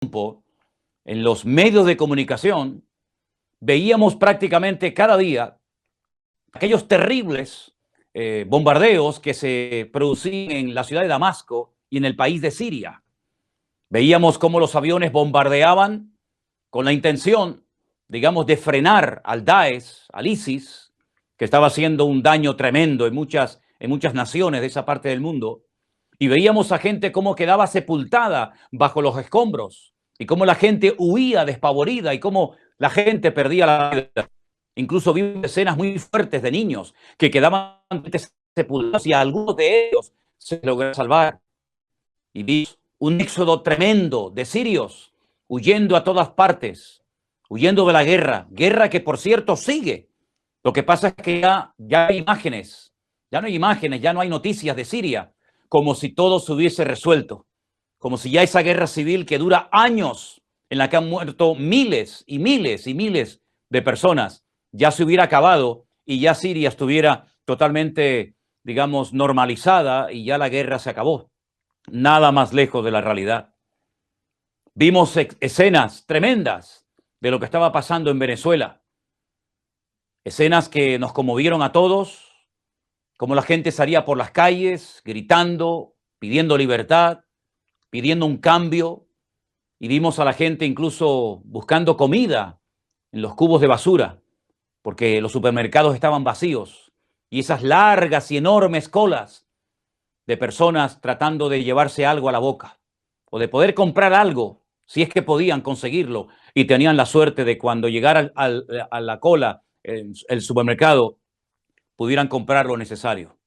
tiempo, en los medios de comunicación, veíamos prácticamente cada día aquellos terribles bombardeos que se producían en la ciudad de Damasco y en el país de Siria. Veíamos cómo los aviones bombardeaban con la intención, digamos, de frenar al Daesh, al ISIS, que estaba haciendo un daño tremendo en muchas naciones de esa parte del mundo. Y veíamos a gente cómo quedaba sepultada bajo los escombros y cómo la gente huía despavorida y cómo la gente perdía la vida. Incluso vi escenas muy fuertes de niños que quedaban sepultados y algunos de ellos se lograron salvar. Y vi un éxodo tremendo de sirios huyendo a todas partes, huyendo de la guerra que por cierto sigue. Lo que pasa es que ya hay imágenes, ya no hay imágenes, ya no hay noticias de Siria, como si todo se hubiese resuelto, como si ya esa guerra civil que dura años, en la que han muerto miles y miles y miles de personas, ya se hubiera acabado y ya Siria estuviera totalmente, digamos, normalizada y ya la guerra se acabó. Nada más lejos de la realidad. Vimos escenas tremendas de lo que estaba pasando en Venezuela. Escenas que nos conmovieron a todos, como la gente salía por las calles gritando, pidiendo libertad, pidiendo un cambio, y vimos a la gente incluso buscando comida en los cubos de basura, porque los supermercados estaban vacíos, y esas largas y enormes colas de personas tratando de llevarse algo a la boca, o de poder comprar algo, si es que podían conseguirlo, y tenían la suerte de cuando llegara a la cola, el supermercado, pudieran comprar lo necesario.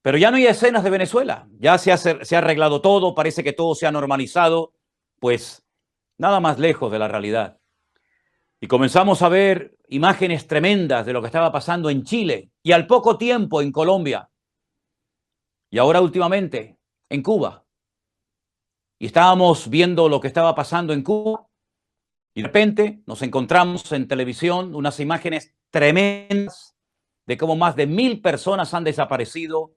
Pero ya no hay escenas de Venezuela, ya se ha arreglado todo, parece que todo se ha normalizado, pues nada más lejos de la realidad. Y comenzamos a ver imágenes tremendas de lo que estaba pasando en Chile y al poco tiempo en Colombia. Y ahora últimamente en Cuba. Y estábamos viendo lo que estaba pasando en Cuba y de repente nos encontramos en televisión unas imágenes tremendas de cómo más de 1000 personas han desaparecido,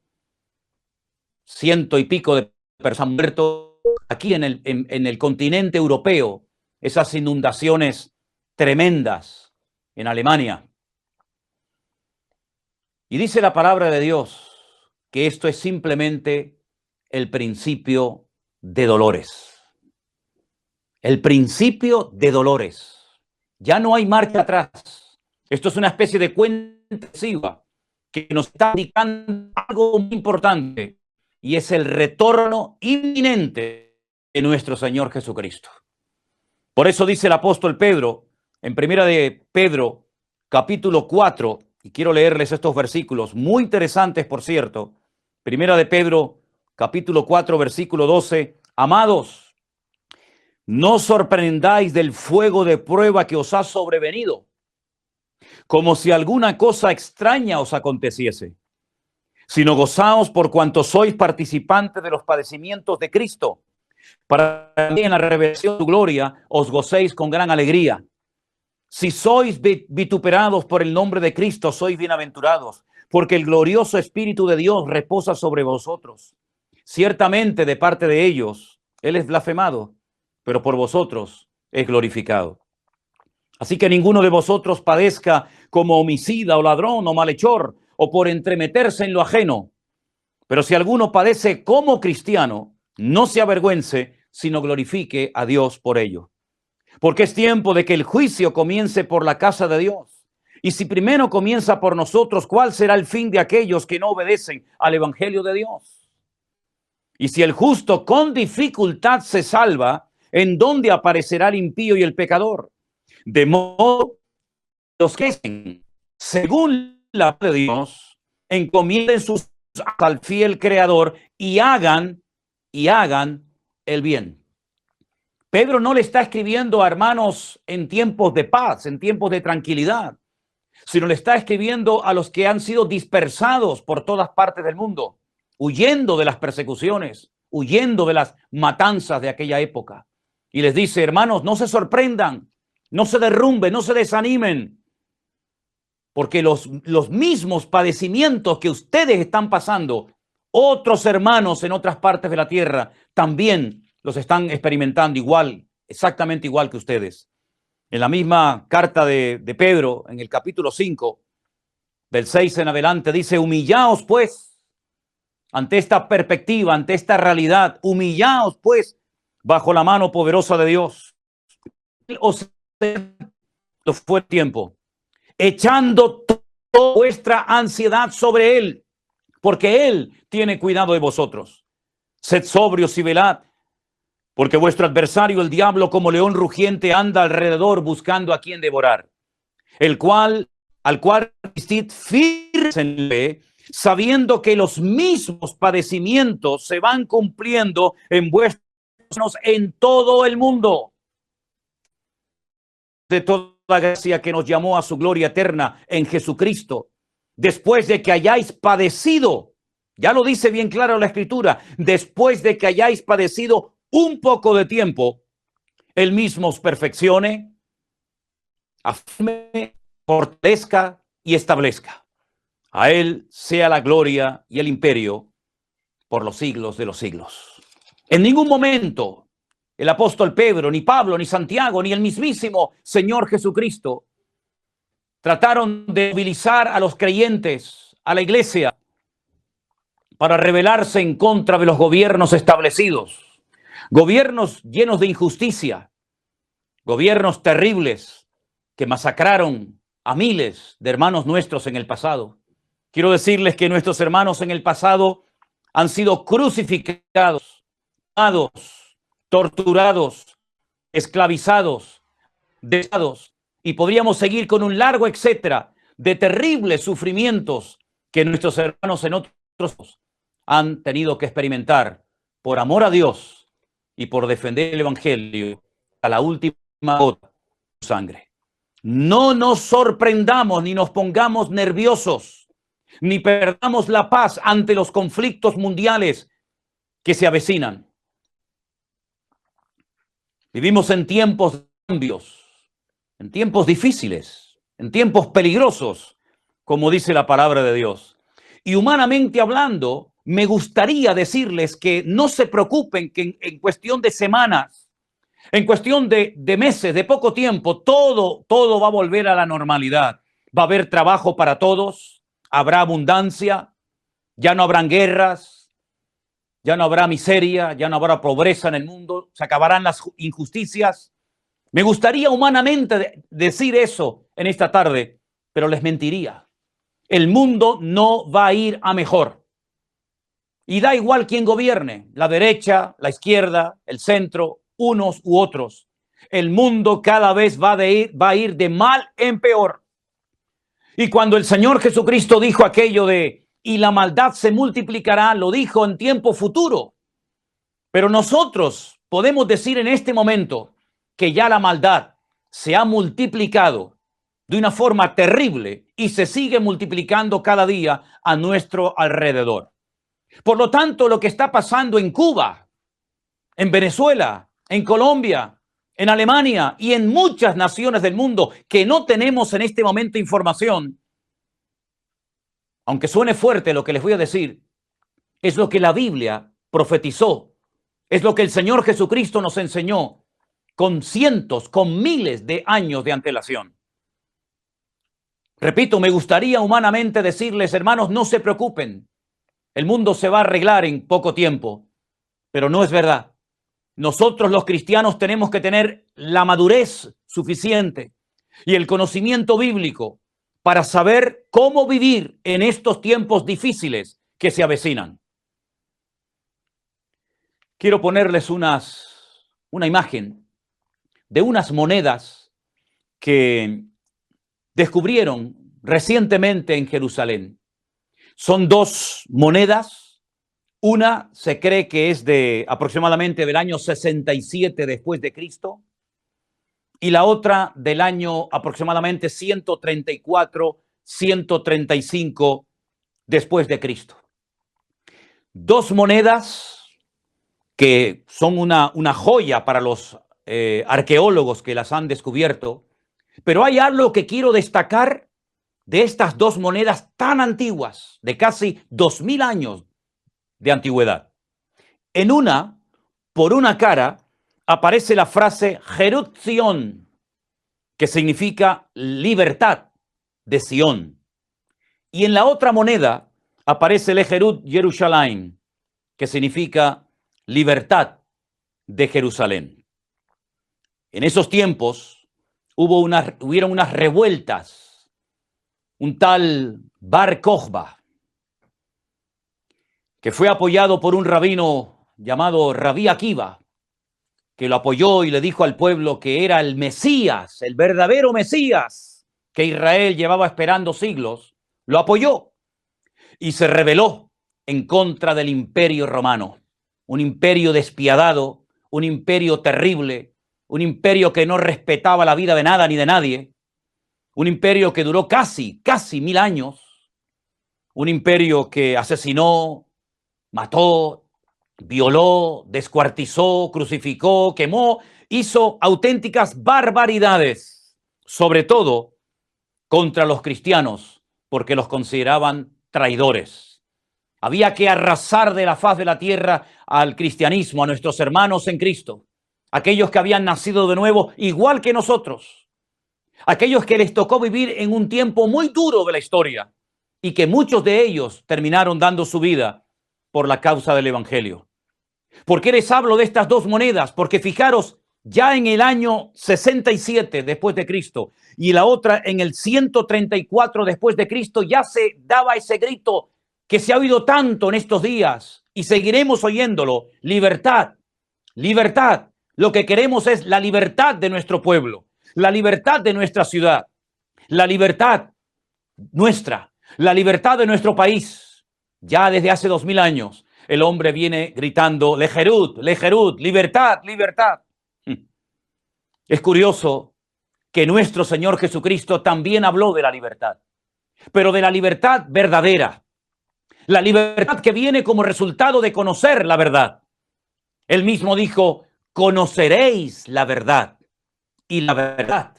100 y pico de personas han muerto aquí en el continente europeo, esas inundaciones tremendas en Alemania. Y dice la palabra de Dios que esto es simplemente el principio de dolores. El principio de dolores. Ya no hay marcha atrás. Esto es una especie de cuenta regresiva que nos está indicando algo muy importante y es el retorno inminente de nuestro Señor Jesucristo. Por eso dice el apóstol Pedro en Primera de Pedro, capítulo 4, y quiero leerles estos versículos, muy interesantes, por cierto. Primera de Pedro, capítulo 4, versículo 12. Amados, no os sorprendáis del fuego de prueba que os ha sobrevenido, como si alguna cosa extraña os aconteciese, sino gozaos por cuanto sois participantes de los padecimientos de Cristo, para que en la revelación de tu gloria os gocéis con gran alegría. Si sois vituperados por el nombre de Cristo, sois bienaventurados, porque el glorioso Espíritu de Dios reposa sobre vosotros. Ciertamente de parte de ellos, Él es blasfemado, pero por vosotros es glorificado. Así que ninguno de vosotros padezca como homicida o ladrón o malhechor o por entremeterse en lo ajeno. Pero si alguno padece como cristiano, no se avergüence, sino glorifique a Dios por ello. Porque es tiempo de que el juicio comience por la casa de Dios. Y si primero comienza por nosotros, ¿cuál será el fin de aquellos que no obedecen al evangelio de Dios? Y si el justo con dificultad se salva, ¿en dónde aparecerá el impío y el pecador? De modo que los que hacen según la palabra de Dios, encomienden sus al fiel Creador y hagan el bien. Pedro no le está escribiendo a hermanos en tiempos de paz, en tiempos de tranquilidad, sino le está escribiendo a los que han sido dispersados por todas partes del mundo, huyendo de las persecuciones, huyendo de las matanzas de aquella época. Y les dice, hermanos, no se sorprendan, no se derrumben, no se desanimen, porque los mismos padecimientos que ustedes están pasando, otros hermanos en otras partes de la tierra también los están experimentando igual exactamente igual que ustedes. En la misma carta de Pedro, en el capítulo 5, del 6 en adelante, dice: humillaos pues ante esta perspectiva, ante esta realidad, humillaos pues bajo la mano poderosa de Dios. Os fue el tiempo, echando toda vuestra ansiedad sobre Él, porque Él tiene cuidado de vosotros. Sed sobrios y velad, porque vuestro adversario, el diablo, como león rugiente, anda alrededor buscando a quien devorar, al cual resistid firmemente, sabiendo que los mismos padecimientos se van cumpliendo en vuestros en todo el mundo. De toda la gracia que nos llamó a su gloria eterna en Jesucristo, después de que hayáis padecido, ya lo dice bien claro la Escritura, después de que hayáis padecido un poco de tiempo, Él mismo os perfeccione, afirme, fortalezca y establezca. A Él sea la gloria y el imperio por los siglos de los siglos. En ningún momento el apóstol Pedro, ni Pablo, ni Santiago, ni el mismísimo Señor Jesucristo trataron de movilizar a los creyentes, a la iglesia, para rebelarse en contra de los gobiernos establecidos. Gobiernos llenos de injusticia, gobiernos terribles que masacraron a miles de hermanos nuestros en el pasado. Quiero decirles que nuestros hermanos en el pasado han sido crucificados, torturados, esclavizados, dejados, y podríamos seguir con un largo etcétera de terribles sufrimientos que nuestros hermanos en otros han tenido que experimentar por amor a Dios y por defender el evangelio a la última gota de sangre. No nos sorprendamos ni nos pongamos nerviosos, ni perdamos la paz ante los conflictos mundiales que se avecinan. Vivimos en tiempos de cambios, en tiempos difíciles, en tiempos peligrosos, como dice la palabra de Dios. Y humanamente hablando, me gustaría decirles que no se preocupen, que en cuestión de semanas, en cuestión de meses, de poco tiempo, todo va a volver a la normalidad. Va a haber trabajo para todos, habrá abundancia, ya no habrán guerras, ya no habrá miseria, ya no habrá pobreza en el mundo, se acabarán las injusticias. Me gustaría humanamente decir eso en esta tarde, pero les mentiría. El mundo no va a ir a mejor. Y da igual quién gobierne, la derecha, la izquierda, el centro, unos u otros. El mundo cada vez va a ir de mal en peor. Y cuando el Señor Jesucristo dijo aquello de y la maldad se multiplicará, lo dijo en tiempo futuro. Pero nosotros podemos decir en este momento que ya la maldad se ha multiplicado de una forma terrible y se sigue multiplicando cada día a nuestro alrededor. Por lo tanto, lo que está pasando en Cuba, en Venezuela, en Colombia, en Alemania y en muchas naciones del mundo que no tenemos en este momento información, aunque suene fuerte lo que les voy a decir, es lo que la Biblia profetizó, es lo que el Señor Jesucristo nos enseñó con cientos, con miles de años de antelación. Repito, me gustaría humanamente decirles, hermanos, no se preocupen, el mundo se va a arreglar en poco tiempo, pero no es verdad. Nosotros los cristianos tenemos que tener la madurez suficiente y el conocimiento bíblico para saber cómo vivir en estos tiempos difíciles que se avecinan. Quiero ponerles una imagen de unas monedas que descubrieron recientemente en Jerusalén. Son dos monedas. Una se cree que es de aproximadamente del año 67 después de Cristo y la otra del año aproximadamente 134, 135 después de Cristo. Dos monedas que son una joya para los arqueólogos que las han descubierto, pero hay algo que quiero destacar de estas dos monedas tan antiguas, de casi 2000 años de antigüedad. En una, por una cara, aparece la frase Jerut Zion, que significa libertad de Sion. Y en la otra moneda aparece el Jerut Jerusalén, que significa libertad de Jerusalén. En esos tiempos hubieron unas revueltas. Un tal Bar Kokhba, que fue apoyado por un rabino llamado Rabí Akiva, que lo apoyó y le dijo al pueblo que era el Mesías, el verdadero Mesías que Israel llevaba esperando siglos, lo apoyó y se rebeló en contra del imperio romano, un imperio despiadado, un imperio terrible, un imperio que no respetaba la vida de nada ni de nadie, un imperio que duró casi 1000 años, un imperio que asesinó, mató, violó, descuartizó, crucificó, quemó, hizo auténticas barbaridades, sobre todo contra los cristianos, porque los consideraban traidores. Había que arrasar de la faz de la tierra al cristianismo, a nuestros hermanos en Cristo, aquellos que habían nacido de nuevo igual que nosotros, aquellos que les tocó vivir en un tiempo muy duro de la historia y que muchos de ellos terminaron dando su vida por la causa del evangelio. ¿Por qué les hablo de estas dos monedas? Porque fijaros, ya en el año 67 después de Cristo y la otra en el 134 después de Cristo, ya se daba ese grito que se ha oído tanto en estos días y seguiremos oyéndolo: libertad, libertad. Lo que queremos es la libertad de nuestro pueblo, la libertad de nuestra ciudad, la libertad nuestra, la libertad de nuestro país. Ya desde hace 2000 años el hombre viene gritando lejerut, lejerut, libertad, libertad. Es curioso que nuestro Señor Jesucristo también habló de la libertad, pero de la libertad verdadera, la libertad que viene como resultado de conocer la verdad. Él mismo dijo: conoceréis la verdad y la verdad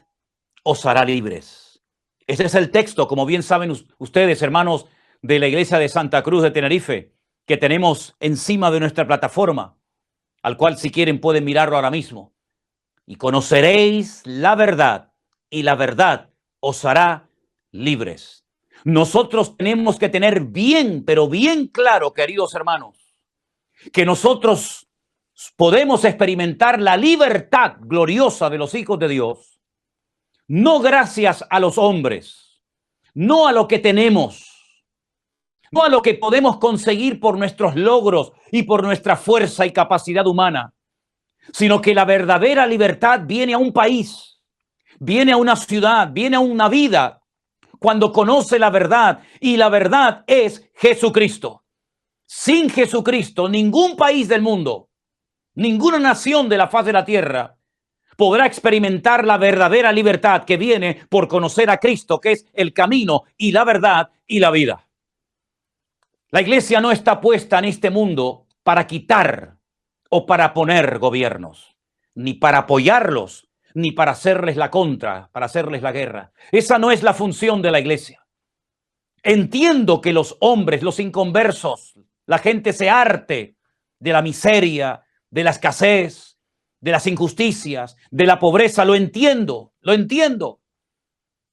os hará libres. Ese es el texto, como bien saben ustedes, hermanos de la iglesia de Santa Cruz de Tenerife, que tenemos encima de nuestra plataforma, al cual si quieren pueden mirarlo ahora mismo. Y conoceréis la verdad y la verdad os hará libres. Nosotros tenemos que tener bien, pero bien claro, queridos hermanos, que nosotros podemos experimentar la libertad gloriosa de los hijos de Dios, no gracias a los hombres, no a lo que tenemos, no a lo que podemos conseguir por nuestros logros y por nuestra fuerza y capacidad humana, sino que la verdadera libertad viene a un país, viene a una ciudad, viene a una vida, cuando conoce la verdad, y la verdad es Jesucristo. Sin Jesucristo, ningún país del mundo, ninguna nación de la faz de la tierra podrá experimentar la verdadera libertad que viene por conocer a Cristo, que es el camino y la verdad y la vida. La iglesia no está puesta en este mundo para quitar o para poner gobiernos, ni para apoyarlos, ni para hacerles la contra, para hacerles la guerra. Esa no es la función de la iglesia. Entiendo que los hombres, los inconversos, la gente se harte de la miseria, de la escasez, de las injusticias, de la pobreza. Lo entiendo.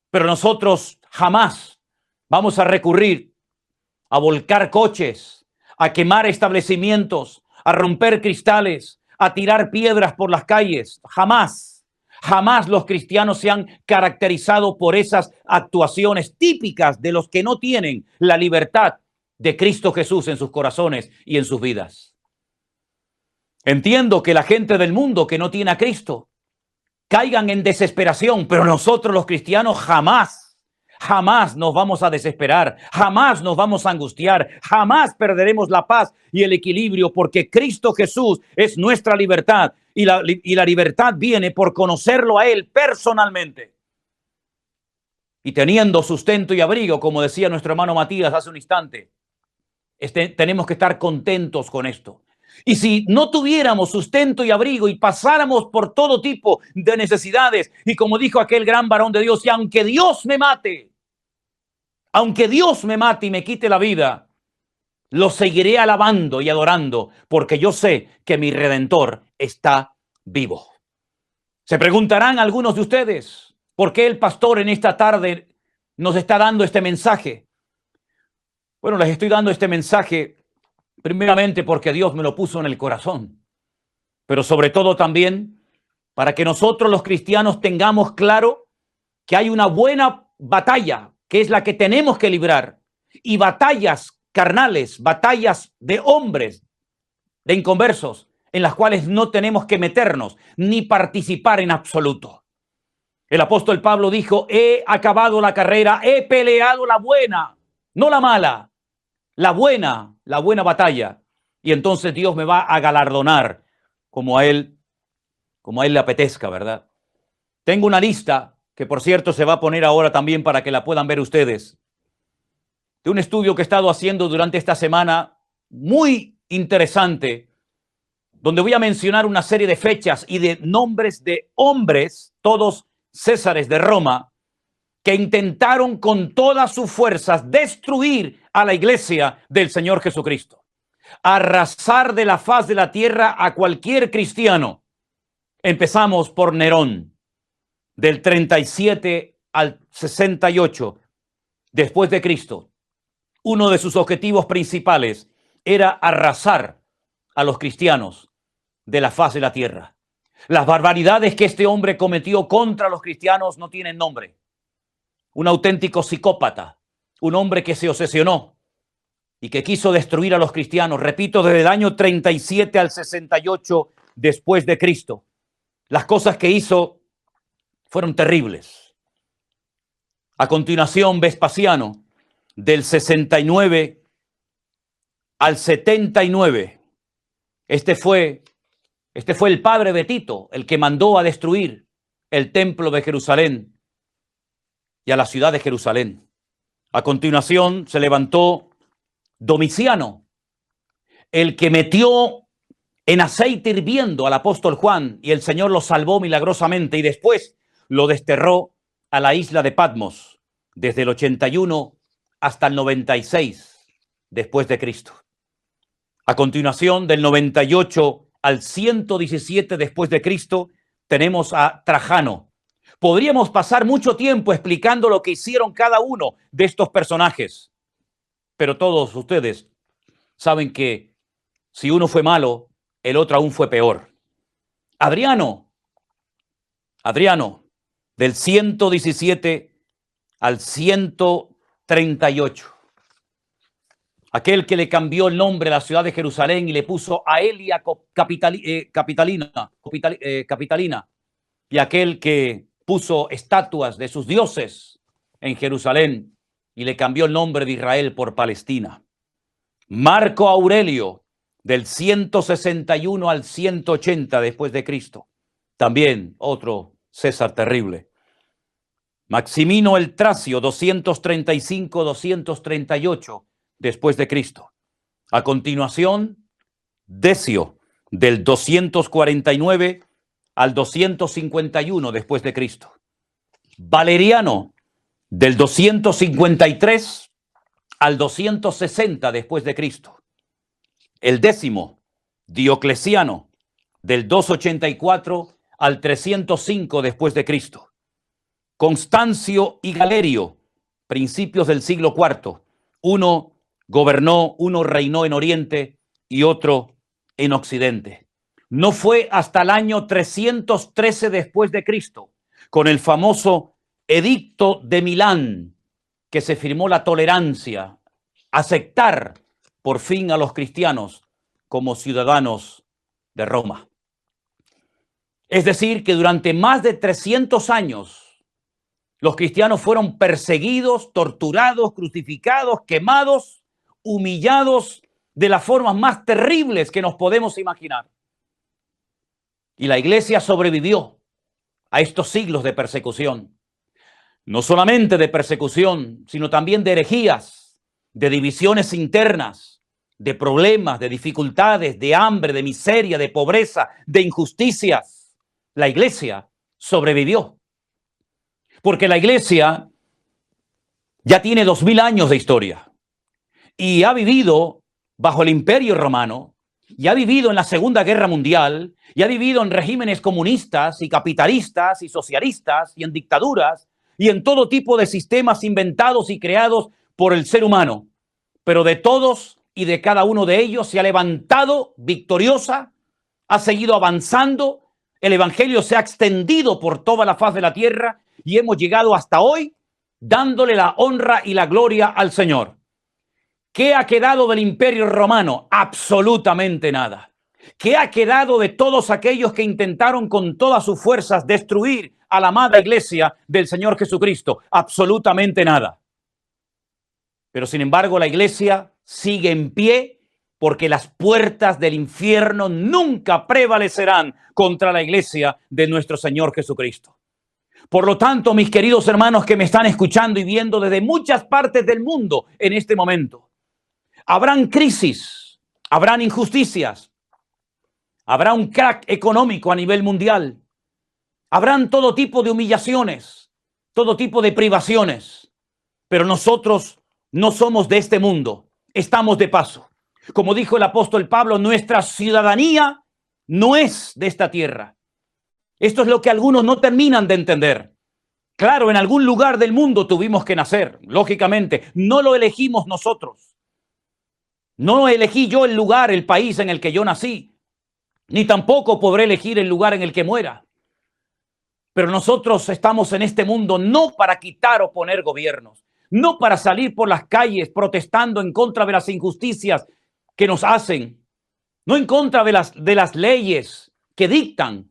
Pero nosotros jamás vamos a recurrir a volcar coches, a quemar establecimientos, a romper cristales, a tirar piedras por las calles. Jamás, jamás los cristianos se han caracterizado por esas actuaciones típicas de los que no tienen la libertad de Cristo Jesús en sus corazones y en sus vidas. Entiendo que la gente del mundo que no tiene a Cristo caigan en desesperación, pero nosotros los cristianos jamás nos vamos a desesperar, jamás nos vamos a angustiar, jamás perderemos la paz y el equilibrio, porque Cristo Jesús es nuestra libertad y la libertad viene por conocerlo a Él personalmente. Y teniendo sustento y abrigo, como decía nuestro hermano Matías hace un instante, tenemos que estar contentos con esto. Y si no tuviéramos sustento y abrigo y pasáramos por todo tipo de necesidades, y como dijo aquel gran varón de Dios, y aunque Dios me mate y me quite la vida, lo seguiré alabando y adorando, porque yo sé que mi Redentor está vivo. Se preguntarán algunos de ustedes, ¿por qué el pastor en esta tarde nos está dando este mensaje? Bueno, les estoy dando este mensaje primeramente porque Dios me lo puso en el corazón, pero sobre todo también para que nosotros los cristianos tengamos claro que hay una buena batalla, que es la que tenemos que librar, y batallas carnales, batallas de hombres, de inconversos, en las cuales no tenemos que meternos ni participar en absoluto. El apóstol Pablo dijo, he acabado la carrera, he peleado la buena, no la mala, la buena batalla. Y entonces Dios me va a galardonar como a él le apetezca, ¿verdad? Tengo una lista que, por cierto, se va a poner ahora también para que la puedan ver ustedes, de un estudio que he estado haciendo durante esta semana, muy interesante, donde voy a mencionar una serie de fechas y de nombres de hombres, todos césares de Roma, que intentaron con todas sus fuerzas destruir a la iglesia del Señor Jesucristo, arrasar de la faz de la tierra a cualquier cristiano. Empezamos por Nerón, del 37 al 68 después de Cristo. Uno de sus objetivos principales era arrasar a los cristianos de la faz de la tierra. Las barbaridades que este hombre cometió contra los cristianos no tienen nombre. Un auténtico psicópata, un hombre que se obsesionó y que quiso destruir a los cristianos, repito, desde el año 37 al 68 después de Cristo. Las cosas que hizo fueron terribles. A continuación, Vespasiano, del 69 al 79. Este fue el padre de Tito, el que mandó a destruir el templo de Jerusalén y a la ciudad de Jerusalén. A continuación se levantó Domiciano, el que metió en aceite hirviendo al apóstol Juan y el Señor lo salvó milagrosamente y después lo desterró a la isla de Patmos desde el 81 hasta el 96 después de Cristo. A continuación, del 98 al 117 después de Cristo, tenemos a Trajano. Podríamos pasar mucho tiempo explicando lo que hicieron cada uno de estos personajes, pero todos ustedes saben que si uno fue malo, el otro aún fue peor. Adriano, del 117 al 138. Aquel que le cambió el nombre a la ciudad de Jerusalén y le puso Aelia Capitalina, y aquel que puso estatuas de sus dioses en Jerusalén y le cambió el nombre de Israel por Palestina. Marco Aurelio, del 161 al 180 después de Cristo, también otro César terrible. Maximino el Tracio, 235-238 después de Cristo. A continuación, Decio, del 249 al 251 después de Cristo. Valeriano, del 253 al 260 después de Cristo. El 10º, Diocleciano, del 284 al 305 después de Cristo. Constancio y Galerio, principios del siglo IV. Uno gobernó, uno reinó en Oriente y otro en Occidente. No fue hasta el año 313 después de Cristo, con el famoso Edicto de Milán, que se firmó la tolerancia, aceptar por fin a los cristianos como ciudadanos de Roma. Es decir, que durante más de 300 años los cristianos fueron perseguidos, torturados, crucificados, quemados, humillados de las formas más terribles que nos podemos imaginar. Y la iglesia sobrevivió a estos siglos de persecución. No solamente de persecución, sino también de herejías, de divisiones internas, de problemas, de dificultades, de hambre, de miseria, de pobreza, de injusticias. La iglesia sobrevivió. Porque la iglesia ya tiene 2000 años de historia y ha vivido bajo el Imperio Romano y ha vivido en la Segunda Guerra Mundial, y ha vivido en regímenes comunistas y capitalistas y socialistas y en dictaduras y en todo tipo de sistemas inventados y creados por el ser humano. Pero de todos y de cada uno de ellos se ha levantado victoriosa, ha seguido avanzando, el evangelio se ha extendido por toda la faz de la tierra y hemos llegado hasta hoy dándole la honra y la gloria al Señor. ¿Qué ha quedado del Imperio Romano? Absolutamente nada. ¿Qué ha quedado de todos aquellos que intentaron con todas sus fuerzas destruir a la amada iglesia del Señor Jesucristo? Absolutamente nada. Pero sin embargo, la iglesia sigue en pie porque las puertas del infierno nunca prevalecerán contra la iglesia de nuestro Señor Jesucristo. Por lo tanto, mis queridos hermanos que me están escuchando y viendo desde muchas partes del mundo en este momento, habrán crisis, habrán injusticias, habrá un crack económico a nivel mundial, habrán todo tipo de humillaciones, todo tipo de privaciones, pero nosotros no somos de este mundo, estamos de paso. Como dijo el apóstol Pablo, nuestra ciudadanía no es de esta tierra. Esto es lo que algunos no terminan de entender. Claro, en algún lugar del mundo tuvimos que nacer, lógicamente, no lo elegimos nosotros. No elegí yo el lugar, el país en el que yo nací, ni tampoco podré elegir el lugar en el que muera. Pero nosotros estamos en este mundo no para quitar o poner gobiernos, no para salir por las calles protestando en contra de las injusticias que nos hacen, no en contra de las leyes que dictan,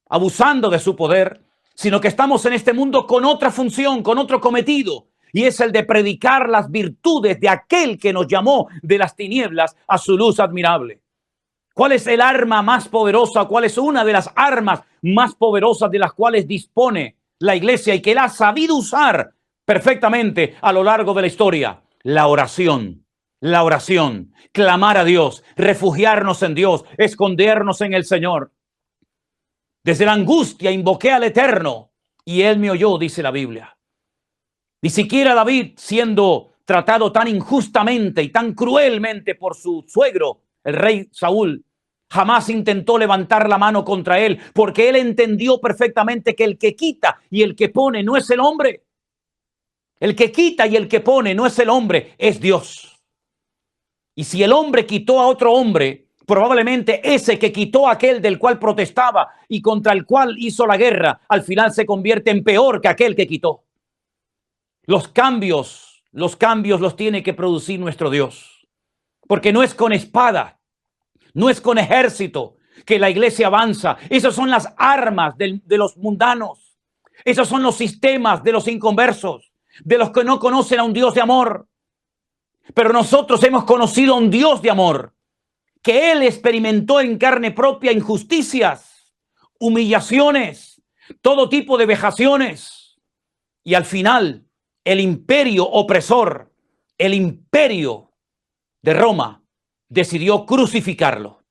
abusando de su poder, sino que estamos en este mundo con otra función, con otro cometido, y es el de predicar las virtudes de aquel que nos llamó de las tinieblas a su luz admirable. ¿Cuál es el arma más poderosa? ¿Cuál es una de las armas más poderosas de las cuales dispone la iglesia y que él ha sabido usar perfectamente a lo largo de la historia? La oración. La oración, clamar a Dios, refugiarnos en Dios, escondernos en el Señor. Desde la angustia invoqué al Eterno y Él me oyó, dice la Biblia. Ni siquiera David, siendo tratado tan injustamente y tan cruelmente por su suegro, el rey Saúl, jamás intentó levantar la mano contra él, porque él entendió perfectamente que el que quita y el que pone no es el hombre. El que quita y el que pone no es el hombre, es Dios. Y si el hombre quitó a otro hombre, probablemente ese que quitó a aquel del cual protestaba y contra el cual hizo la guerra, al final se convierte en peor que aquel que quitó. Los cambios los tiene que producir nuestro Dios. Porque no es con espada, no es con ejército que la iglesia avanza. Esas son las armas de los mundanos. Esos son los sistemas de los inconversos, de los que no conocen a un Dios de amor. Pero nosotros hemos conocido a un Dios de amor, que Él experimentó en carne propia injusticias, humillaciones, todo tipo de vejaciones. Y al final, el imperio opresor, el imperio de Roma, decidió crucificarlo.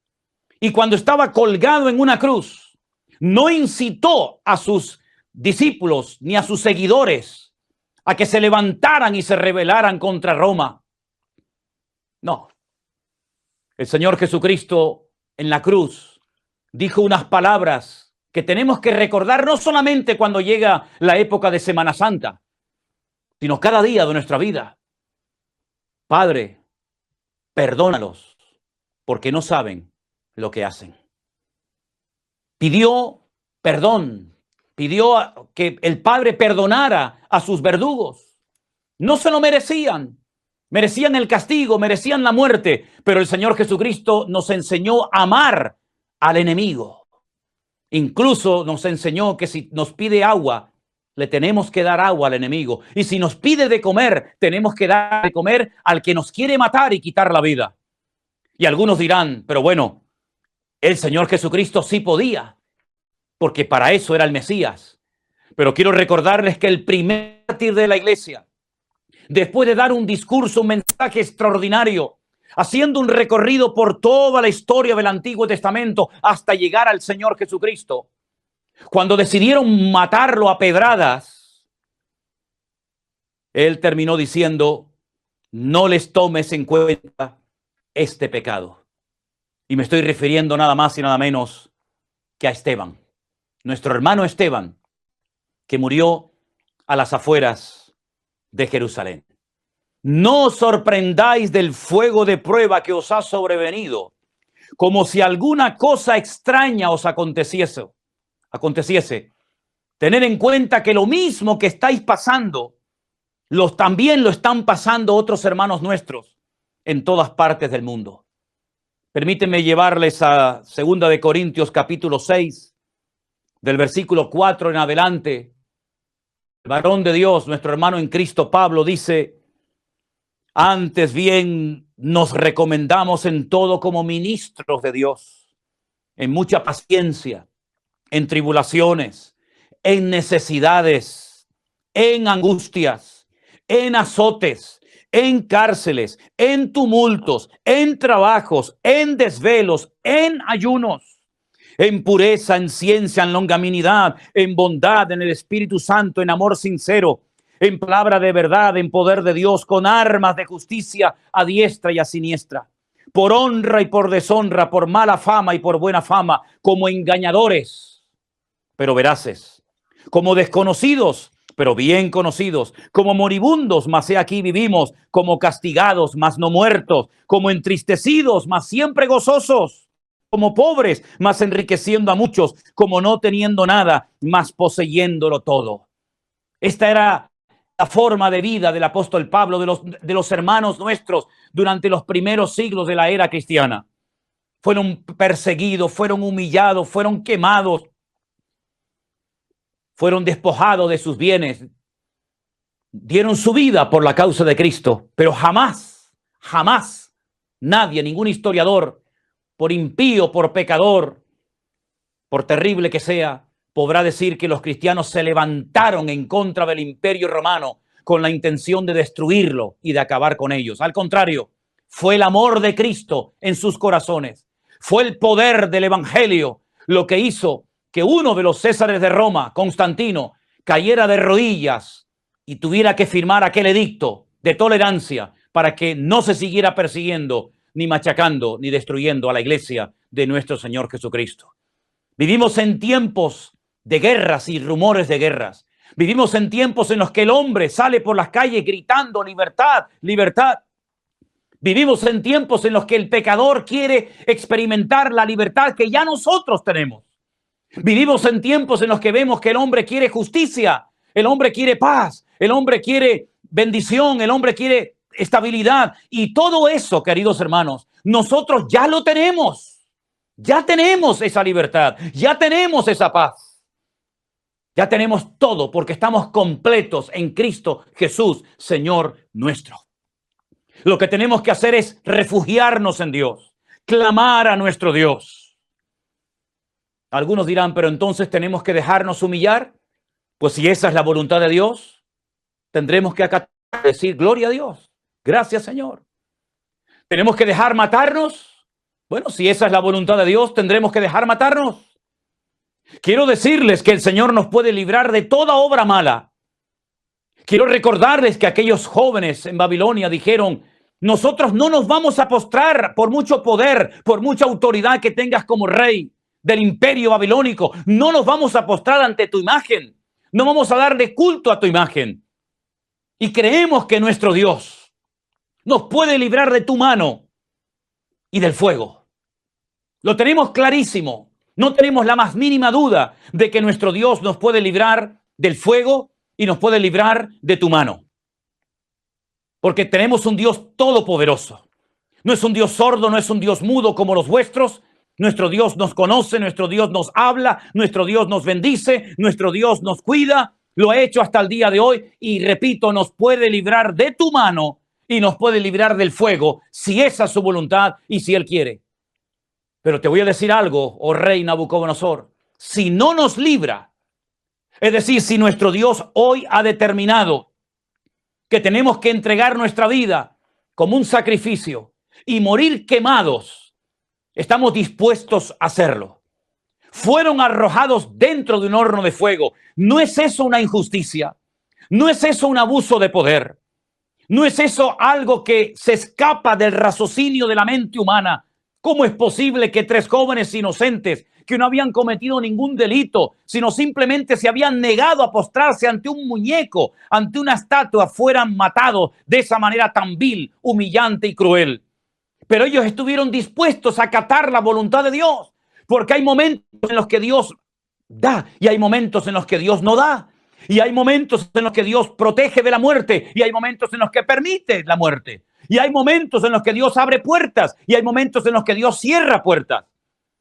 Y cuando estaba colgado en una cruz, no incitó a sus discípulos ni a sus seguidores a que se levantaran y se rebelaran contra Roma. No. El Señor Jesucristo en la cruz dijo unas palabras que tenemos que recordar no solamente cuando llega la época de Semana Santa, sino cada día de nuestra vida. Padre, perdónalos, porque no saben lo que hacen. Pidió perdón, pidió que el Padre perdonara a sus verdugos. No se lo merecían. Merecían el castigo, merecían la muerte, pero el Señor Jesucristo nos enseñó a amar al enemigo. Incluso nos enseñó que si nos pide agua, le tenemos que dar agua al enemigo. Y si nos pide de comer, tenemos que dar de comer al que nos quiere matar y quitar la vida. Y algunos dirán, pero bueno, el Señor Jesucristo sí podía, porque para eso era el Mesías. Pero quiero recordarles que el primer mártir de la iglesia, después de dar un discurso, un mensaje extraordinario, haciendo un recorrido por toda la historia del Antiguo Testamento hasta llegar al Señor Jesucristo, cuando decidieron matarlo a pedradas, él terminó diciendo, no les tomes en cuenta este pecado. Y me estoy refiriendo nada más y nada menos que a Esteban, nuestro hermano Esteban, que murió a las afueras de Jerusalén. No os sorprendáis del fuego de prueba que os ha sobrevenido, como si alguna cosa extraña os aconteciese. Tener en cuenta que lo mismo que estáis pasando, también lo están pasando otros hermanos nuestros en todas partes del mundo. Permíteme llevarles a 2 de Corintios capítulo 6, del versículo 4 en adelante. El varón de Dios, nuestro hermano en Cristo Pablo, dice: antes bien nos recomendamos en todo como ministros de Dios, en mucha paciencia, en tribulaciones, en necesidades, en angustias, en azotes, en cárceles, en tumultos, en trabajos, en desvelos, en ayunos, en pureza, en ciencia, en longanimidad, en bondad, en el Espíritu Santo, en amor sincero, en palabra de verdad, en poder de Dios, con armas de justicia a diestra y a siniestra, por honra y por deshonra, por mala fama y por buena fama, como engañadores, pero veraces, como desconocidos, pero bien conocidos, como moribundos, mas he aquí vivimos, como castigados, mas no muertos, como entristecidos, mas siempre gozosos, como pobres, mas enriqueciendo a muchos, como no teniendo nada, mas poseyéndolo todo. Esta era la forma de vida del apóstol Pablo, de los hermanos nuestros durante los primeros siglos de la era cristiana. Fueron perseguidos, fueron humillados, fueron quemados, fueron despojados de sus bienes, dieron su vida por la causa de Cristo, pero jamás nadie, ningún historiador, por impío, por pecador, por terrible que sea, podrá decir que los cristianos se levantaron en contra del Imperio Romano con la intención de destruirlo y de acabar con ellos. Al contrario, fue el amor de Cristo en sus corazones, fue el poder del Evangelio lo que hizo que uno de los césares de Roma, Constantino, cayera de rodillas y tuviera que firmar aquel edicto de tolerancia para que no se siguiera persiguiendo, ni machacando, ni destruyendo a la iglesia de nuestro Señor Jesucristo. Vivimos en tiempos de guerras y rumores de guerras. Vivimos en tiempos en los que el hombre sale por las calles gritando libertad, libertad. Vivimos en tiempos en los que el pecador quiere experimentar la libertad que ya nosotros tenemos. Vivimos en tiempos en los que vemos que el hombre quiere justicia, el hombre quiere paz, el hombre quiere bendición, el hombre quiere estabilidad. Y todo eso, queridos hermanos, nosotros ya lo tenemos. Ya tenemos esa libertad, ya tenemos esa paz. Ya tenemos todo porque estamos completos en Cristo Jesús, Señor nuestro. Lo que tenemos que hacer es refugiarnos en Dios, clamar a nuestro Dios. Algunos dirán, pero entonces tenemos que dejarnos humillar. Pues si esa es la voluntad de Dios, tendremos que acatar, decir gloria a Dios, gracias Señor. Tenemos que dejar matarnos. Bueno, si esa es la voluntad de Dios, tendremos que dejar matarnos. Quiero decirles que el Señor nos puede librar de toda obra mala. Quiero recordarles que aquellos jóvenes en Babilonia dijeron: nosotros no nos vamos a postrar por mucho poder, por mucha autoridad que tengas como rey del imperio babilónico. No nos vamos a postrar ante tu imagen. No vamos a darle culto a tu imagen. Y creemos que nuestro Dios nos puede librar de tu mano y del fuego. Lo tenemos clarísimo. No tenemos la más mínima duda de que nuestro Dios nos puede librar del fuego y nos puede librar de tu mano. Porque tenemos un Dios todopoderoso. No es un Dios sordo, no es un Dios mudo como los vuestros. Nuestro Dios nos conoce, nuestro Dios nos habla, nuestro Dios nos bendice, nuestro Dios nos cuida. Lo ha hecho hasta el día de hoy y, repito, nos puede librar de tu mano y nos puede librar del fuego si esa es su voluntad y si Él quiere. Pero te voy a decir algo, oh rey Nabucodonosor, si no nos libra, es decir, si nuestro Dios hoy ha determinado que tenemos que entregar nuestra vida como un sacrificio y morir quemados, estamos dispuestos a hacerlo. Fueron arrojados dentro de un horno de fuego. ¿No es eso una injusticia? ¿No es eso un abuso de poder? ¿No es eso algo que se escapa del raciocinio de la mente humana? ¿Cómo es posible que 3 jóvenes inocentes que no habían cometido ningún delito, sino simplemente se habían negado a postrarse ante un muñeco, ante una estatua, fueran matados de esa manera tan vil, humillante y cruel? Pero ellos estuvieron dispuestos a acatar la voluntad de Dios, porque hay momentos en los que Dios da y hay momentos en los que Dios no da. Y hay momentos en los que Dios protege de la muerte y hay momentos en los que permite la muerte. Y hay momentos en los que Dios abre puertas y hay momentos en los que Dios cierra puertas.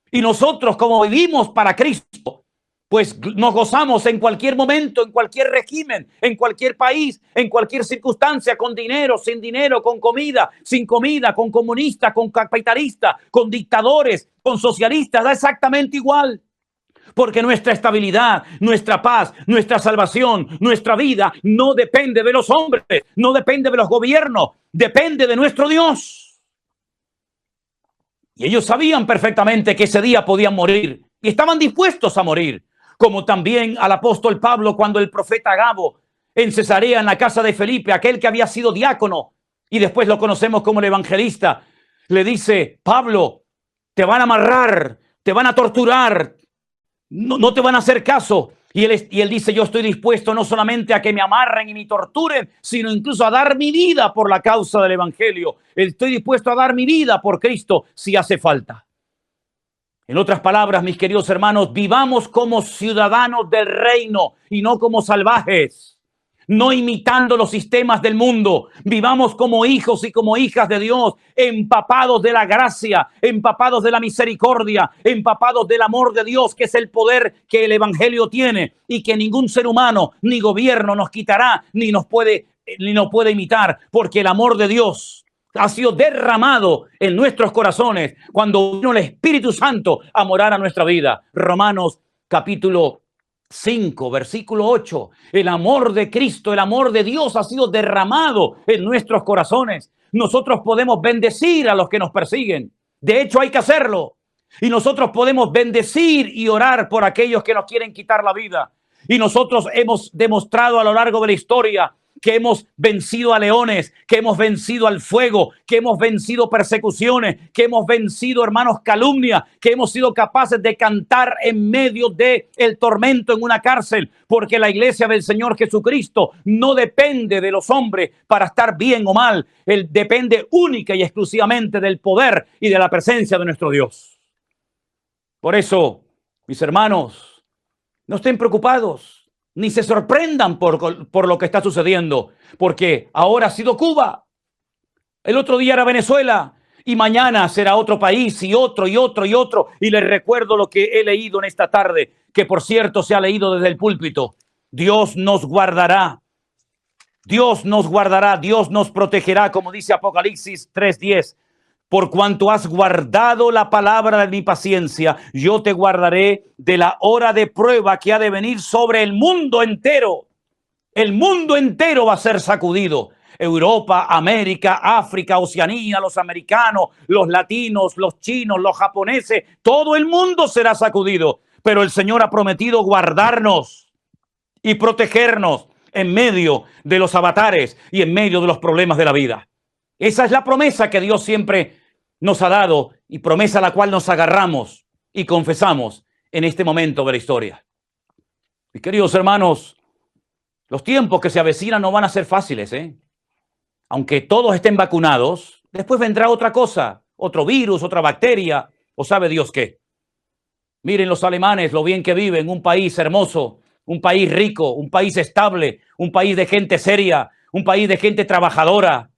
Y nosotros, como vivimos para Cristo, pues nos gozamos en cualquier momento, en cualquier régimen, en cualquier país, en cualquier circunstancia, con dinero, sin dinero, con comida, sin comida, con comunista, con capitalista, con dictadores, con socialistas, da exactamente igual. Porque nuestra estabilidad, nuestra paz, nuestra salvación, nuestra vida no depende de los hombres, no depende de los gobiernos, depende de nuestro Dios. Y ellos sabían perfectamente que ese día podían morir y estaban dispuestos a morir. Como también al apóstol Pablo, cuando el profeta Agabo en Cesarea, en la casa de Felipe, aquel que había sido diácono y después lo conocemos como el evangelista, le dice: Pablo, te van a amarrar, te van a torturar, no te van a hacer caso. Y él dice: yo estoy dispuesto no solamente a que me amarren y me torturen, sino incluso a dar mi vida por la causa del evangelio. Estoy dispuesto a dar mi vida por Cristo si hace falta. En otras palabras, mis queridos hermanos, vivamos como ciudadanos del reino y no como salvajes. No imitando los sistemas del mundo. Vivamos como hijos y como hijas de Dios, empapados de la gracia, empapados de la misericordia, empapados del amor de Dios, que es el poder que el evangelio tiene y que ningún ser humano ni gobierno nos quitará ni nos puede imitar, porque el amor de Dios ha sido derramado en nuestros corazones cuando vino el Espíritu Santo a morar a nuestra vida. Romanos capítulo 5, versículo 8. El amor de Cristo, el amor de Dios ha sido derramado en nuestros corazones. Nosotros podemos bendecir a los que nos persiguen. De hecho, hay que hacerlo. Y nosotros podemos bendecir y orar por aquellos que nos quieren quitar la vida. Y nosotros hemos demostrado a lo largo de la historia que hemos vencido a leones, que hemos vencido al fuego, que hemos vencido persecuciones, que hemos vencido, hermanos, calumnia, que hemos sido capaces de cantar en medio del tormento en una cárcel, porque la iglesia del Señor Jesucristo no depende de los hombres para estar bien o mal. Él depende única y exclusivamente del poder y de la presencia de nuestro Dios. Por eso, mis hermanos, no estén preocupados, ni se sorprendan por lo que está sucediendo, porque ahora ha sido Cuba, el otro día era Venezuela, y mañana será otro país, y otro, y otro, y otro. Y les recuerdo lo que he leído en esta tarde, que por cierto se ha leído desde el púlpito. Dios nos guardará, Dios nos guardará, Dios nos protegerá, como dice Apocalipsis 3:10. Por cuanto has guardado la palabra de mi paciencia, yo te guardaré de la hora de prueba que ha de venir sobre el mundo entero. El mundo entero va a ser sacudido. Europa, América, África, Oceanía, los americanos, los latinos, los chinos, los japoneses, todo el mundo será sacudido. Pero el Señor ha prometido guardarnos y protegernos en medio de los avatares y en medio de los problemas de la vida. Esa es la promesa que Dios siempre nos ha dado y promesa a la cual nos agarramos y confesamos en este momento de la historia. Mis queridos hermanos, los tiempos que se avecinan no van a ser fáciles, Aunque todos estén vacunados, después vendrá otra cosa, otro virus, otra bacteria, o sabe Dios qué. Miren los alemanes, lo bien que viven, un país hermoso, un país rico, un país estable, un país de gente seria, un país de gente trabajadora.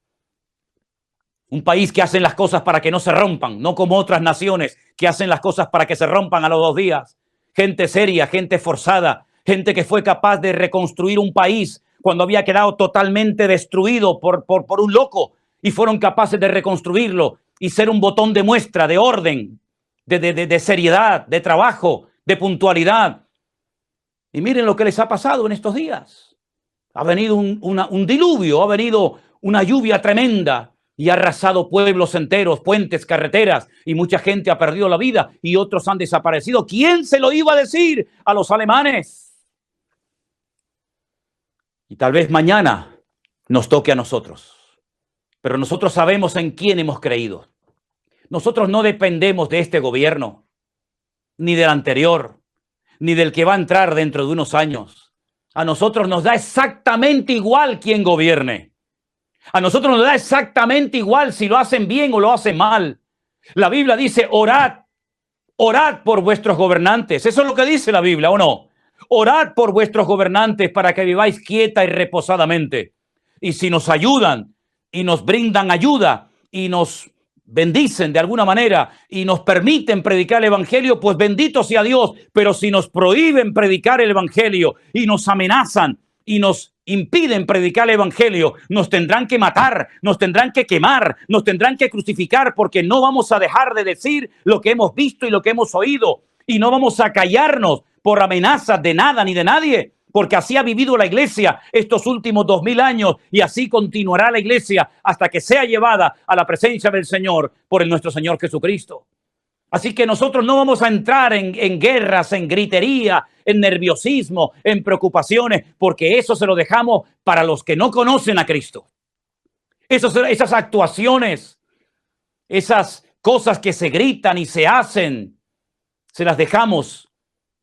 Un país que hacen las cosas para que no se rompan, no como otras naciones que hacen las cosas para que se rompan a los 2 días. Gente seria, gente esforzada, gente que fue capaz de reconstruir un país cuando había quedado totalmente destruido por un loco y fueron capaces de reconstruirlo y ser un botón de muestra, de orden, de seriedad, de trabajo, de puntualidad. Y miren lo que les ha pasado en estos días. Ha venido un diluvio, ha venido una lluvia tremenda y ha arrasado pueblos enteros, puentes, carreteras, y mucha gente ha perdido la vida y otros han desaparecido. ¿Quién se lo iba a decir a los alemanes? Y tal vez mañana nos toque a nosotros, pero nosotros sabemos en quién hemos creído. Nosotros no dependemos de este gobierno, ni del anterior, ni del que va a entrar dentro de unos años. A nosotros nos da exactamente igual quién gobierne. A nosotros nos da exactamente igual si lo hacen bien o lo hacen mal. La Biblia dice, orad, orad por vuestros gobernantes. Eso es lo que dice la Biblia, ¿o no? Orad por vuestros gobernantes para que viváis quieta y reposadamente. Y si nos ayudan y nos brindan ayuda y nos bendicen de alguna manera y nos permiten predicar el evangelio, pues bendito sea Dios. Pero si nos prohíben predicar el evangelio y nos amenazan y nos impiden predicar el evangelio, nos tendrán que matar, nos tendrán que quemar, nos tendrán que crucificar, porque no vamos a dejar de decir lo que hemos visto y lo que hemos oído, y no vamos a callarnos por amenazas de nada ni de nadie, porque así ha vivido la iglesia estos últimos 2000 años, y así continuará la iglesia hasta que sea llevada a la presencia del Señor por nuestro Señor Jesucristo. Así que nosotros no vamos a entrar en guerras, en gritería, en nerviosismo, en preocupaciones, porque eso se lo dejamos para los que no conocen a Cristo. Esas actuaciones, esas cosas que se gritan y se hacen, se las dejamos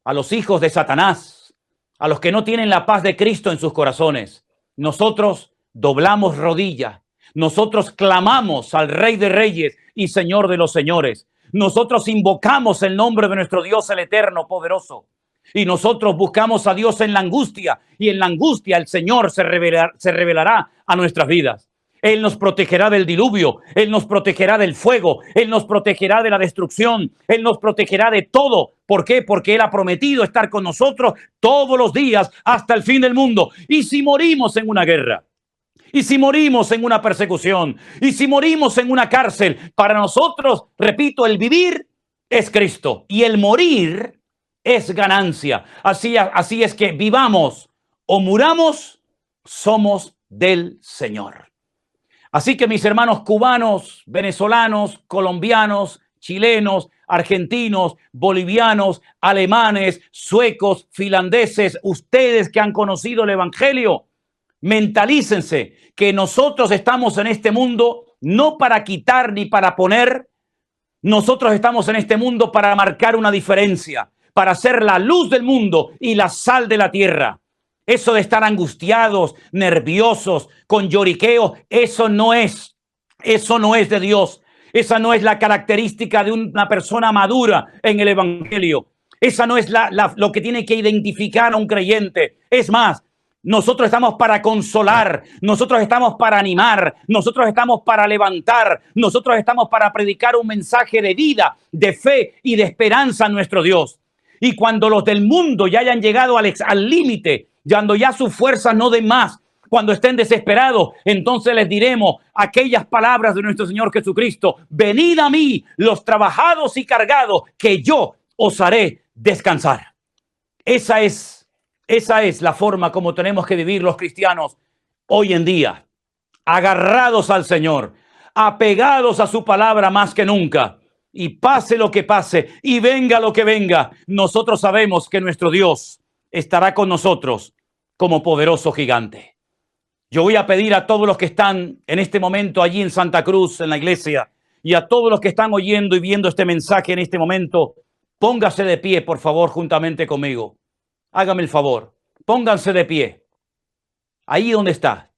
a los hijos de Satanás, a los que no tienen la paz de Cristo en sus corazones. Nosotros doblamos rodilla, nosotros clamamos al Rey de Reyes y Señor de los Señores. Nosotros invocamos el nombre de nuestro Dios, el eterno, poderoso. Y nosotros buscamos a Dios en la angustia, y en la angustia el Señor se revelará a nuestras vidas. Él nos protegerá del diluvio, Él nos protegerá del fuego, Él nos protegerá de la destrucción, Él nos protegerá de todo. ¿Por qué? Porque Él ha prometido estar con nosotros todos los días hasta el fin del mundo. Y si morimos en una guerra, y si morimos en una persecución, y si morimos en una cárcel, para nosotros, repito, el vivir es Cristo y el morir es ganancia. Así es que vivamos o muramos, somos del Señor. Así que mis hermanos cubanos, venezolanos, colombianos, chilenos, argentinos, bolivianos, alemanes, suecos, finlandeses, ustedes que han conocido el evangelio, mentalícense que nosotros estamos en este mundo no para quitar ni para poner. Nosotros estamos en este mundo para marcar una diferencia, para ser la luz del mundo y la sal de la tierra. Eso de estar angustiados, nerviosos, con lloriqueo, eso no es de Dios. Esa no es la característica de una persona madura en el evangelio. Esa no es lo que tiene que identificar a un creyente. Es más, nosotros estamos para consolar, nosotros estamos para animar, nosotros estamos para levantar, nosotros estamos para predicar un mensaje de vida, de fe y de esperanza a nuestro Dios. Y cuando los del mundo ya hayan llegado al límite, cuando ya sus fuerzas no den más, cuando estén desesperados, entonces les diremos aquellas palabras de nuestro Señor Jesucristo: venid a mí, los trabajados y cargados, que yo os haré descansar. Esa es la forma como tenemos que vivir los cristianos hoy en día, agarrados al Señor, apegados a su palabra más que nunca. Y pase lo que pase y venga lo que venga, nosotros sabemos que nuestro Dios estará con nosotros como poderoso gigante. Yo voy a pedir a todos los que están en este momento allí en Santa Cruz, en la iglesia, y a todos los que están oyendo y viendo este mensaje en este momento, póngase de pie, por favor, juntamente conmigo. Hágame el favor, pónganse de pie, ahí donde está.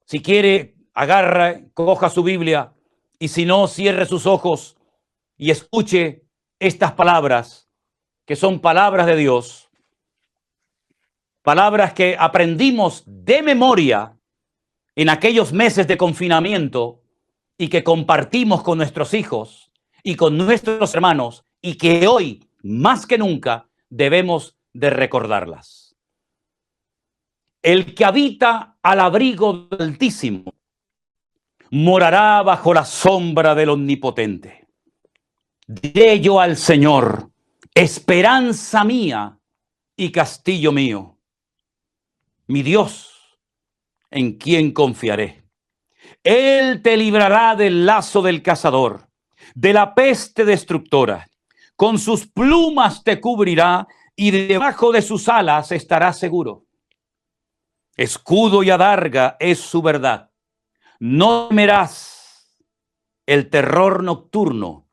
Si quiere, agarra, coja su Biblia, y si no, cierre sus ojos y escuche estas palabras, que son palabras de Dios, palabras que aprendimos de memoria en aquellos meses de confinamiento y que compartimos con nuestros hijos y con nuestros hermanos, y que hoy, más que nunca, debemos de recordarlas. El que habita al abrigo del Altísimo morará bajo la sombra del Omnipotente. Diré yo al Señor: esperanza mía y castillo mío, mi Dios, en quien confiaré. Él te librará del lazo del cazador, de la peste destructora. Con sus plumas te cubrirá y debajo de sus alas estarás seguro. Escudo y adarga es su verdad. No temerás el terror nocturno,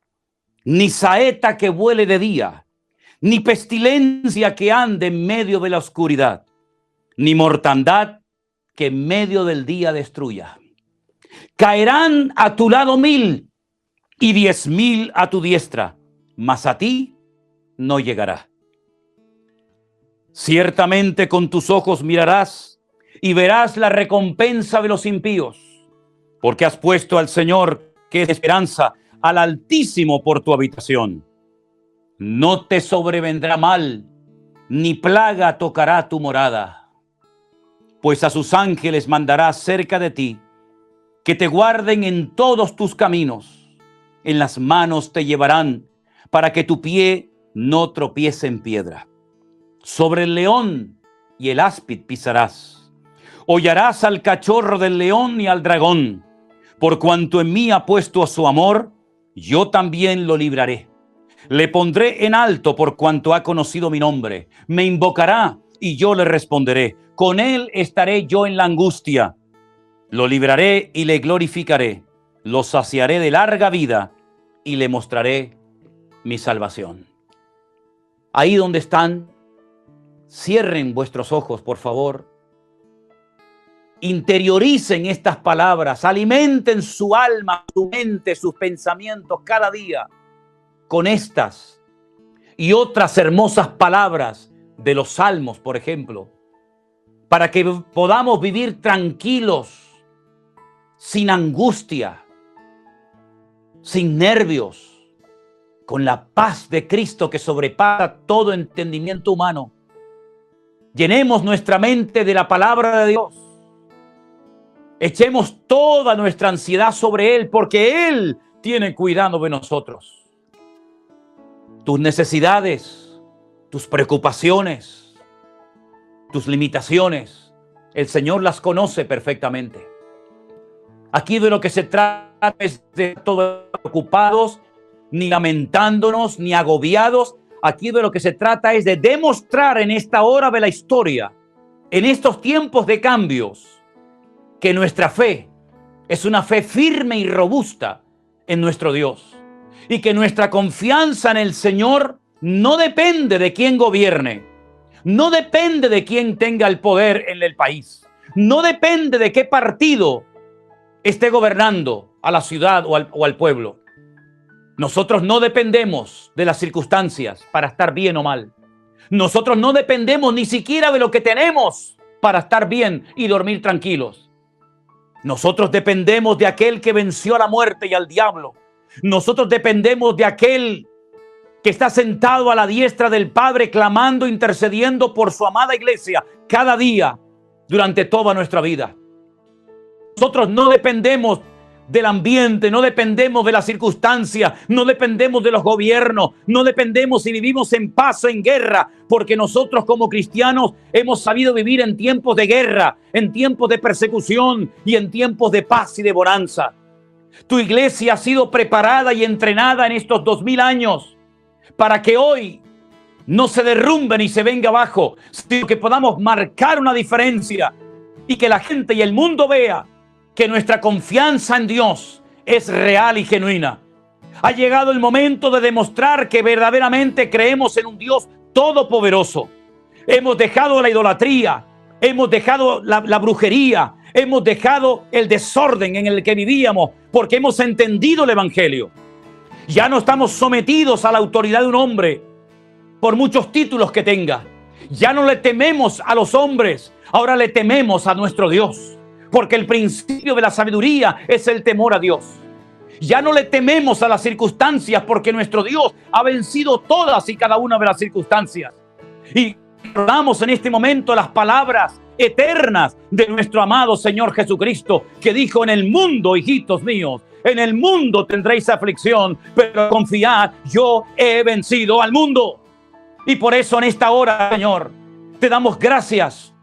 ni saeta que vuele de día, ni pestilencia que ande en medio de la oscuridad, ni mortandad que en medio del día destruya. Caerán a tu lado 1000 y 10,000 a tu diestra, mas a ti no llegará. Ciertamente con tus ojos mirarás y verás la recompensa de los impíos, porque has puesto al Señor, que es esperanza, al Altísimo por tu habitación. No te sobrevendrá mal, ni plaga tocará tu morada, pues a sus ángeles mandará cerca de ti, que te guarden en todos tus caminos. En las manos te llevarán, para que tu pie no tropiece en piedra. Sobre el león y el áspid pisarás. Hollarás al cachorro del león y al dragón. Por cuanto en mí ha puesto su amor, yo también lo libraré. Le pondré en alto por cuanto ha conocido mi nombre. Me invocará y yo le responderé. Con él estaré yo en la angustia. Lo libraré y le glorificaré. Lo saciaré de larga vida y le mostraré mi salvación. Ahí donde están, cierren vuestros ojos, por favor. Interioricen estas palabras, alimenten su alma, su mente, sus pensamientos cada día con estas y otras hermosas palabras de los salmos, por ejemplo, para que podamos vivir tranquilos, sin angustia, sin nervios, con la paz de Cristo que sobrepasa todo entendimiento humano. Llenemos nuestra mente de la palabra de Dios. Echemos toda nuestra ansiedad sobre Él, porque Él tiene cuidado de nosotros. Tus necesidades, tus preocupaciones, tus limitaciones, el Señor las conoce perfectamente. Aquí de lo que se trata es de todos preocupados, ni lamentándonos, ni agobiados. Aquí de lo que se trata es de demostrar en esta hora de la historia, en estos tiempos de cambios, que nuestra fe es una fe firme y robusta en nuestro Dios. Y que nuestra confianza en el Señor no depende de quién gobierne, no depende de quién tenga el poder en el país, no depende de qué partido esté gobernando a la ciudad o al pueblo. Nosotros no dependemos de las circunstancias para estar bien o mal. Nosotros no dependemos ni siquiera de lo que tenemos para estar bien y dormir tranquilos. Nosotros dependemos de aquel que venció a la muerte y al diablo. Nosotros dependemos de aquel que está sentado a la diestra del Padre, clamando, intercediendo por su amada iglesia cada día durante toda nuestra vida. Nosotros no dependemos del ambiente, no dependemos de las circunstancias, no dependemos de los gobiernos, no dependemos si vivimos en paz o en guerra, porque nosotros como cristianos hemos sabido vivir en tiempos de guerra, en tiempos de persecución y en tiempos de paz y de bonanza. Tu iglesia ha sido preparada y entrenada en estos 2000 años para que hoy no se derrumbe ni se venga abajo, sino que podamos marcar una diferencia y que la gente y el mundo vea que nuestra confianza en Dios es real y genuina. Ha llegado el momento de demostrar que verdaderamente creemos en un Dios todopoderoso. Hemos dejado la idolatría, hemos dejado la brujería, hemos dejado el desorden en el que vivíamos, porque hemos entendido el Evangelio. Ya no estamos sometidos a la autoridad de un hombre, por muchos títulos que tenga. Ya no le tememos a los hombres, ahora le tememos a nuestro Dios. Porque el principio de la sabiduría es el temor a Dios. Ya no le tememos a las circunstancias, porque nuestro Dios ha vencido todas y cada una de las circunstancias. Y recordamos en este momento las palabras eternas de nuestro amado Señor Jesucristo, que dijo: en el mundo, hijitos míos, en el mundo tendréis aflicción, pero confiad, yo he vencido al mundo. Y por eso en esta hora, Señor, te damos gracias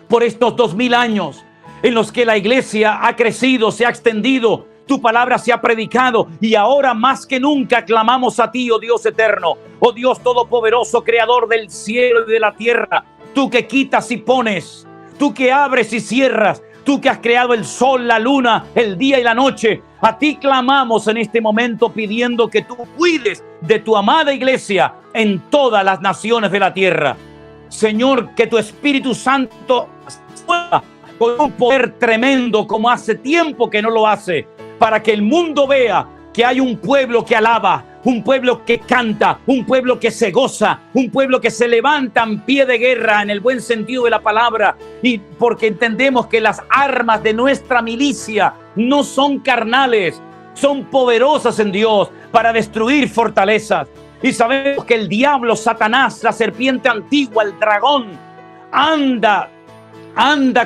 por estos 2000 años en los que la iglesia ha crecido, se ha extendido, tu palabra se ha predicado, y ahora más que nunca clamamos a ti, oh Dios eterno, oh Dios todopoderoso, creador del cielo y de la tierra, tú que quitas y pones, tú que abres y cierras, Tú que has creado el sol, la luna, el día y la noche, a ti clamamos en este momento pidiendo que tú cuides de tu amada iglesia en todas las naciones de la tierra. Señor, que tu Espíritu Santo con un poder tremendo como hace tiempo que no lo hace, para que el mundo vea que hay un pueblo que alaba, un pueblo que canta, un pueblo que se goza, un pueblo que se levanta en pie de guerra en el buen sentido de la palabra, y porque entendemos que las armas de nuestra milicia no son carnales, son poderosas en Dios para destruir fortalezas. Y sabemos que el diablo, Satanás, la serpiente antigua, el dragón, anda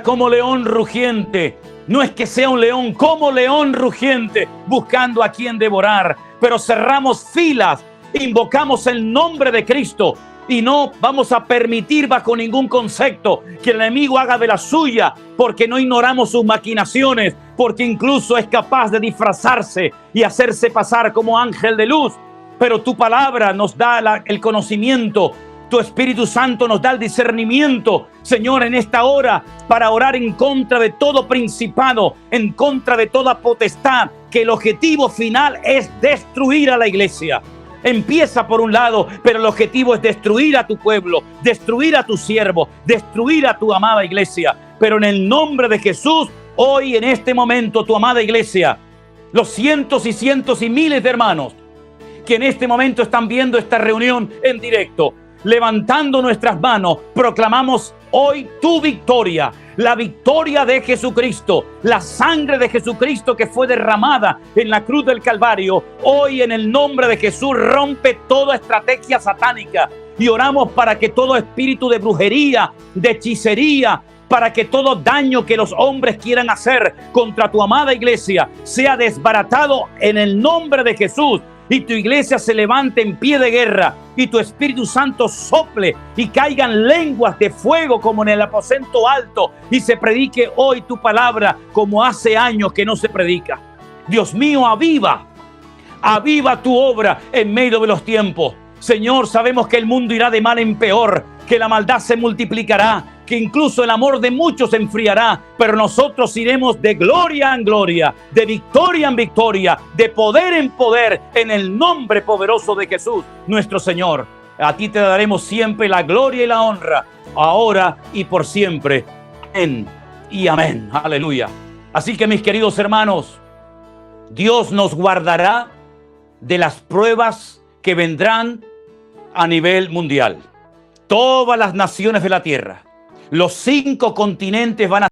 como león rugiente. No es que sea un león, como león rugiente, buscando a quien devorar. Pero cerramos filas, invocamos el nombre de Cristo y no vamos a permitir bajo ningún concepto que el enemigo haga de la suya, porque no ignoramos sus maquinaciones, porque incluso es capaz de disfrazarse y hacerse pasar como ángel de luz. Pero tu palabra nos da el conocimiento, tu Espíritu Santo nos da el discernimiento, Señor, en esta hora, para orar en contra de todo principado, en contra de toda potestad, que el objetivo final es destruir a la iglesia. Empieza por un lado, pero el objetivo es destruir a tu pueblo, destruir a tu siervo, destruir a tu amada iglesia. Pero en el nombre de Jesús, hoy en este momento, tu amada iglesia, los cientos y cientos y miles de hermanos que en este momento están viendo esta reunión en directo, levantando nuestras manos, proclamamos hoy tu victoria, la victoria de Jesucristo, la sangre de Jesucristo que fue derramada en la cruz del Calvario. Hoy en el nombre de Jesús rompe toda estrategia satánica y oramos para que todo espíritu de brujería, de hechicería, para que todo daño que los hombres quieran hacer contra tu amada iglesia sea desbaratado en el nombre de Jesús. Y tu iglesia se levante en pie de guerra y tu Espíritu Santo sople y caigan lenguas de fuego como en el aposento alto y se predique hoy tu palabra como hace años que no se predica. Dios mío, aviva tu obra en medio de los tiempos. Señor, sabemos que el mundo irá de mal en peor, que la maldad se multiplicará, que incluso el amor de muchos se enfriará, pero nosotros iremos de gloria en gloria, de victoria en victoria, de poder en poder, en el nombre poderoso de Jesús, nuestro Señor. A ti te daremos siempre la gloria y la honra, ahora y por siempre. Amén y amén. Aleluya. Así que, mis queridos hermanos, Dios nos guardará de las pruebas que vendrán a nivel mundial. Todas las naciones de la tierra, los 5 continentes van a